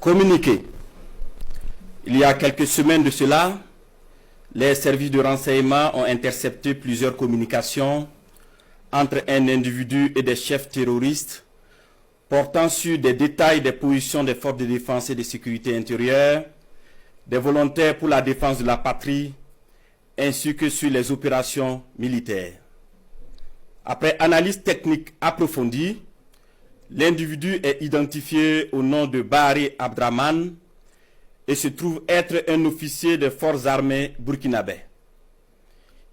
Communiqué. Il y a quelques semaines de cela, les services de renseignement ont intercepté plusieurs communications entre un individu et des chefs terroristes portant sur des détails des positions des forces de défense et de sécurité intérieure, des volontaires pour la défense de la patrie, ainsi que sur les opérations militaires. Après analyse technique approfondie, l'individu est identifié au nom de Bahari Abdraman et se trouve être un officier des forces armées burkinabè.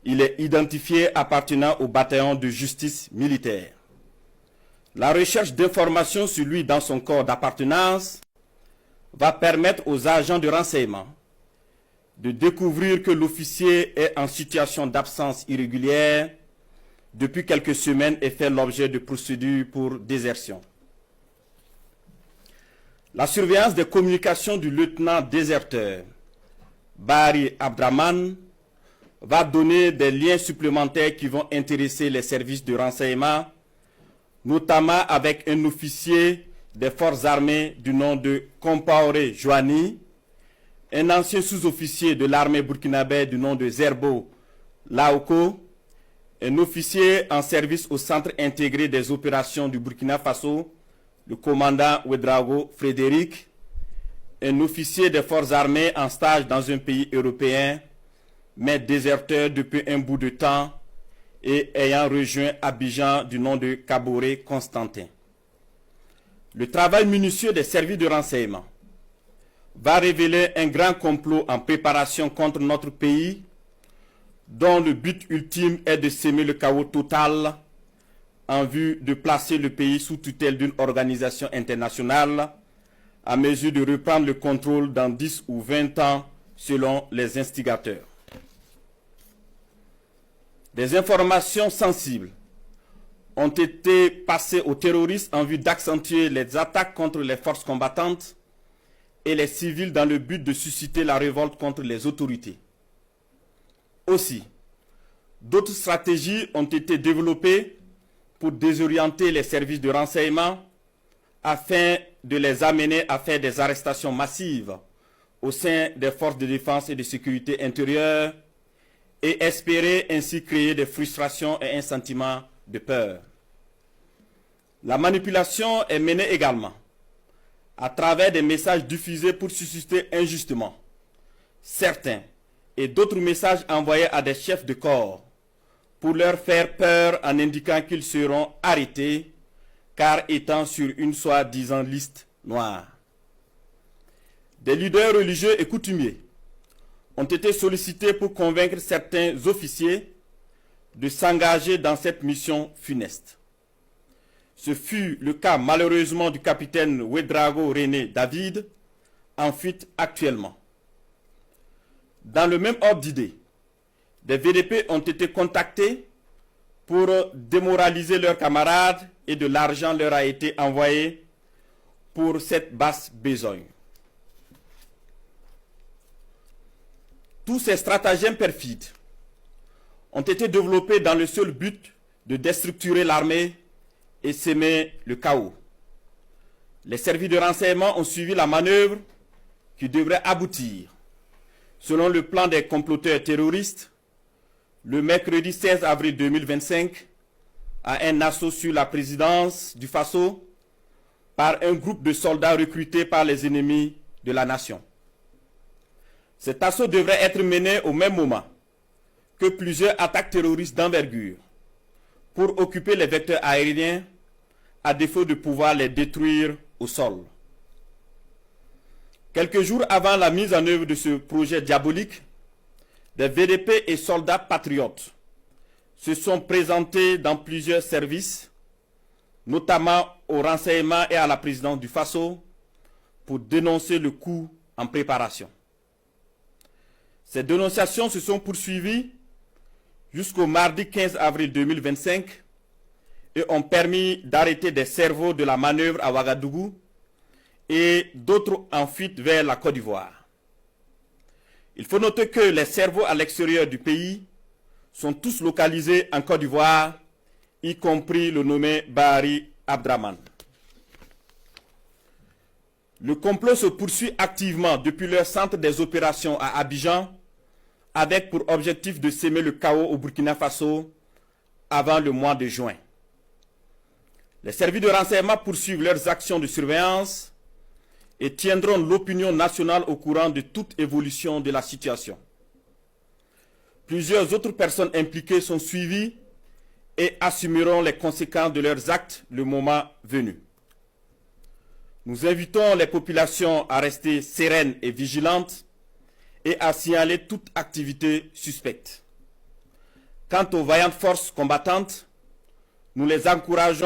Il est identifié appartenant au bataillon de justice militaire. La recherche d'informations sur lui dans son corps d'appartenance va permettre aux agents de renseignement de découvrir que l'officier est en situation d'absence irrégulière depuis quelques semaines et fait l'objet de procédures pour désertion. La surveillance des communications du lieutenant déserteur Bahari Abdraman va donner des liens supplémentaires qui vont intéresser les services de renseignement, notamment avec un officier des forces armées du nom de Compaoré Joani, un ancien sous-officier de l'armée burkinabè du nom de Zerbo Laoko, un officier en service au Centre intégré des opérations du Burkina Faso, le commandant Ouedraogo Frédéric, un officier des forces armées en stage dans un pays européen, mais déserteur depuis un bout de temps et ayant rejoint Abidjan du nom de Kaboré Constantin. Le travail minutieux des services de renseignement va révéler un grand complot en préparation contre notre pays, dont le but ultime est de semer le chaos total en vue de placer le pays sous tutelle d'une organisation internationale à mesure de reprendre le contrôle dans 10 ou 20 ans selon les instigateurs. Des informations sensibles ont été passées aux terroristes en vue d'accentuer les attaques contre les forces combattantes et les civils dans le but de susciter la révolte contre les autorités. Aussi, d'autres stratégies ont été développées pour désorienter les services de renseignement afin de les amener à faire des arrestations massives au sein des forces de défense et de sécurité intérieure et espérer ainsi créer des frustrations et un sentiment de peur. La manipulation est menée également à travers des messages diffusés pour susciter injustement certains et d'autres messages envoyés à des chefs de corps pour leur faire peur en indiquant qu'ils seront arrêtés car étant sur une soi-disant liste noire. Des leaders religieux et coutumiers ont été sollicités pour convaincre certains officiers de s'engager dans cette mission funeste. Ce fut le cas malheureusement du capitaine Ouedraogo René David, en fuite actuellement. Dans le même ordre d'idée, des VDP ont été contactés pour démoraliser leurs camarades et de l'argent leur a été envoyé pour cette basse besogne. Tous ces stratagèmes perfides ont été développés dans le seul but de déstructurer l'armée et semer le chaos. Les services de renseignement ont suivi la manœuvre qui devrait aboutir, selon le plan des comploteurs terroristes, le mercredi 16 avril 2025, à un assaut sur la présidence du Faso par un groupe de soldats recrutés par les ennemis de la nation. Cet assaut devrait être mené au même moment que plusieurs attaques terroristes d'envergure pour occuper les vecteurs aériens à défaut de pouvoir les détruire au sol. Quelques jours avant la mise en œuvre de ce projet diabolique, des VDP et soldats patriotes se sont présentés dans plusieurs services, notamment au renseignement et à la présidence du Faso, pour dénoncer le coup en préparation. Ces dénonciations se sont poursuivies jusqu'au mardi 15 avril 2025 et ont permis d'arrêter des cerveaux de la manœuvre à Ouagadougou et d'autres en fuite vers la Côte d'Ivoire. Il faut noter que les cerveaux à l'extérieur du pays sont tous localisés en Côte d'Ivoire, y compris le nommé Bahari Abdraman. Le complot se poursuit activement depuis leur centre des opérations à Abidjan, avec pour objectif de semer le chaos au Burkina Faso avant le mois de juin. Les services de renseignement poursuivent leurs actions de surveillance et tiendront l'opinion nationale au courant de toute évolution de la situation. Plusieurs autres personnes impliquées sont suivies et assumeront les conséquences de leurs actes le moment venu. Nous invitons les populations à rester sereines et vigilantes et à signaler toute activité suspecte. Quant aux vaillantes forces combattantes, nous les encourageons